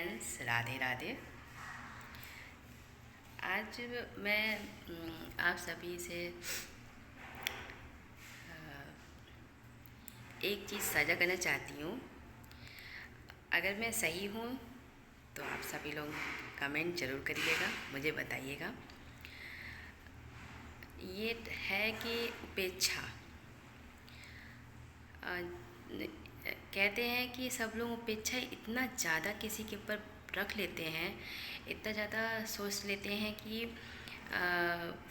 Friends, Radhe Radhe. आज मैं आप सभी से एक चीज़ साझा करना चाहती हूँ। अगर मैं सही हूँ तो आप सभी लोग कमेंट ज़रूर करिएगा, मुझे बताइएगा। ये है कि उपेक्षा। कहते हैं कि सब लोग उपेक्षा इतना ज़्यादा किसी के ऊपर रख लेते हैं, इतना ज़्यादा सोच लेते हैं कि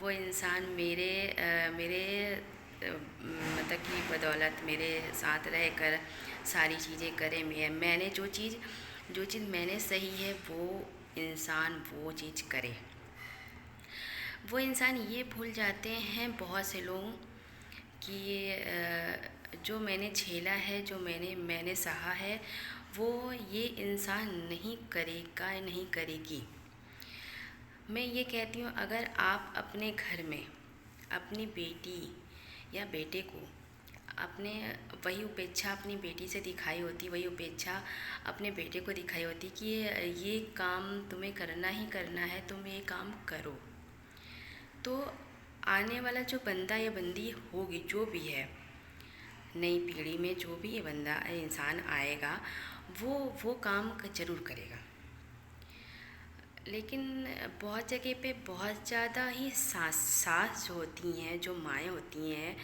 वो इंसान मेरे मतलब कि बदौलत मेरे साथ रहकर सारी चीज़ें करे। मैंने जो चीज़ मैंने सही है वो इंसान वो चीज़ करे। वो इंसान ये भूल जाते हैं बहुत से लोग कि जो मैंने झेला है, जो मैंने सहा है, वो ये इंसान नहीं करेगा, नहीं करेगी। मैं ये कहती हूँ, अगर आप अपने घर में अपनी बेटी या बेटे को वही उपेक्षा अपनी बेटी से दिखाई होती, वही उपेक्षा अपने बेटे को दिखाई होती कि ये काम तुम्हें करना ही करना है, तुम ये काम करो, तो आने वाला जो बंदा या बंदी होगी, जो भी है, नई पीढ़ी में जो भी ये बंदा इंसान आएगा, वो काम ज़रूर करेगा। लेकिन बहुत जगह पे बहुत ज़्यादा ही सास जो होती हैं, जो माएँ होती हैं,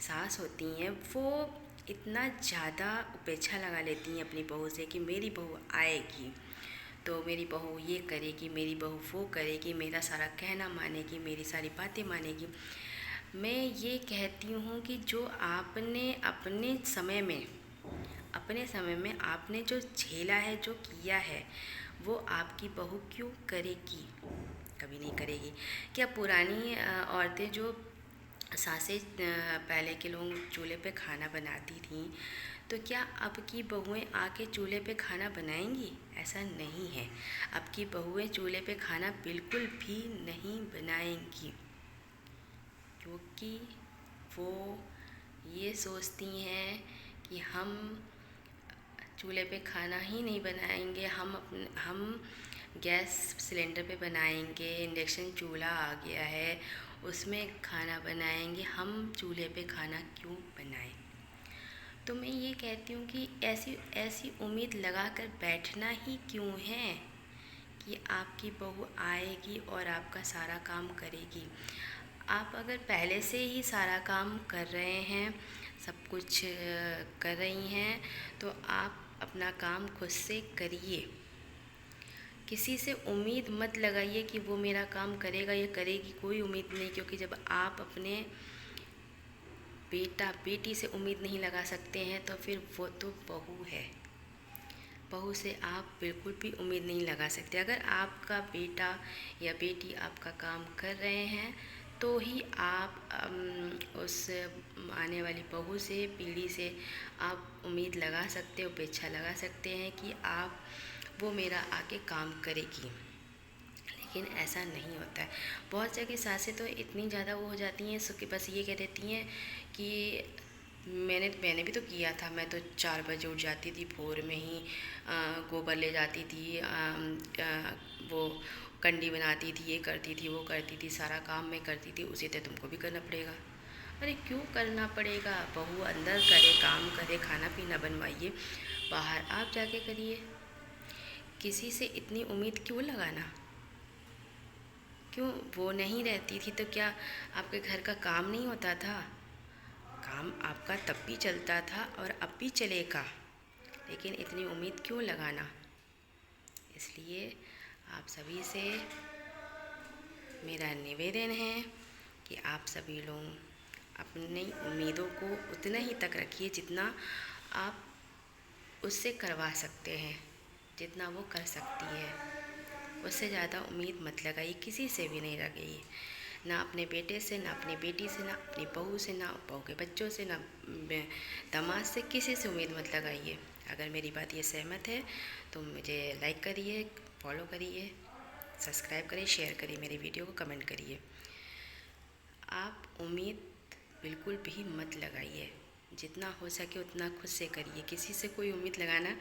सास होती हैं, वो इतना ज़्यादा उपेक्षा लगा लेती हैं अपनी बहू से कि मेरी बहू आएगी तो मेरी बहू ये करेगी, मेरी बहू वो करेगी, मेरा सारा कहना मानेगी, मेरी सारी बातें मानेगी। मैं ये कहती हूँ कि जो आपने अपने समय में आपने जो झेला है, जो किया है, वो आपकी बहू क्यों करेगी? कभी नहीं करेगी। क्या पुरानी औरतें जो सासें पहले के लोग चूल्हे पे खाना बनाती थीं, तो क्या अब की बहुएं आके चूल्हे पे खाना बनाएंगी? ऐसा नहीं है। अब की बहुएं चूल्हे पे खाना बिल्कुल भी नहीं बनाएंगी, क्योंकि वो ये सोचती हैं कि हम चूल्हे पे खाना ही नहीं बनाएंगे, हम गैस सिलेंडर पे बनाएंगे, इंडक्शन चूल्हा आ गया है, उसमें खाना बनाएंगे, हम चूल्हे पे खाना क्यों बनाएं? तो मैं ये कहती हूँ कि ऐसी उम्मीद लगा कर बैठना ही क्यों है कि आपकी बहू आएगी और आपका सारा काम करेगी। आप अगर पहले से ही सारा काम कर रहे हैं, सब कुछ कर रही हैं, तो आप अपना काम खुद से करिए। किसी से उम्मीद मत लगाइए कि वो मेरा काम करेगा या करेगी, कोई उम्मीद नहीं, क्योंकि जब आप अपने बेटा बेटी से उम्मीद नहीं लगा सकते हैं तो फिर वो तो बहू है। बहू से आप बिल्कुल भी उम्मीद नहीं लगा सकते। अगर आपका बेटा या बेटी आपका काम कर रहे हैं तो ही आप उस आने वाली बहू से, पीढ़ी से आप उम्मीद लगा सकते हो, अपेक्षा लगा सकते हैं कि वो मेरा आके काम करेगी। लेकिन ऐसा नहीं होता है। बहुत जगह सासें तो इतनी ज़्यादा वो हो जाती हैं कि बस ये कह देती हैं कि मैंने भी तो किया था, मैं तो 4 बजे उठ जाती थी, भोर में ही गोबर ले जाती थी, वो कंडी बनाती थी, ये करती थी, वो करती थी, सारा काम मैं करती थी, उसी तरह तुमको भी करना पड़ेगा। अरे क्यों करना पड़ेगा? बहू अंदर करे, काम करे, खाना पीना बनवाइए, बाहर आप जाके करिए। किसी से इतनी उम्मीद क्यों लगाना? क्यों वो नहीं रहती थी तो क्या आपके घर का काम नहीं होता था? काम आपका तब भी चलता था और अब भी चलेगा, लेकिन इतनी उम्मीद क्यों लगाना? इसलिए आप सभी से मेरा निवेदन है कि आप सभी लोग अपनी उम्मीदों को उतना ही तक रखिए जितना आप उससे करवा सकते हैं, जितना वो कर सकती है। उससे ज़्यादा उम्मीद मत लगाइए, किसी से भी नहीं लगाइए, ना अपने बेटे से, ना अपनी बेटी से, ना अपनी बहू से, ना बहू के बच्चों से, ना दामाद से, किसी से उम्मीद मत लगाइए। अगर मेरी बात ये सहमत है तो मुझे लाइक करिए, फॉलो करिए, सब्सक्राइब करिए, शेयर करिए, मेरी वीडियो को कमेंट करिए। आप उम्मीद बिल्कुल भी मत लगाइए, जितना हो सके उतना खुद से करिए। किसी से कोई उम्मीद लगाना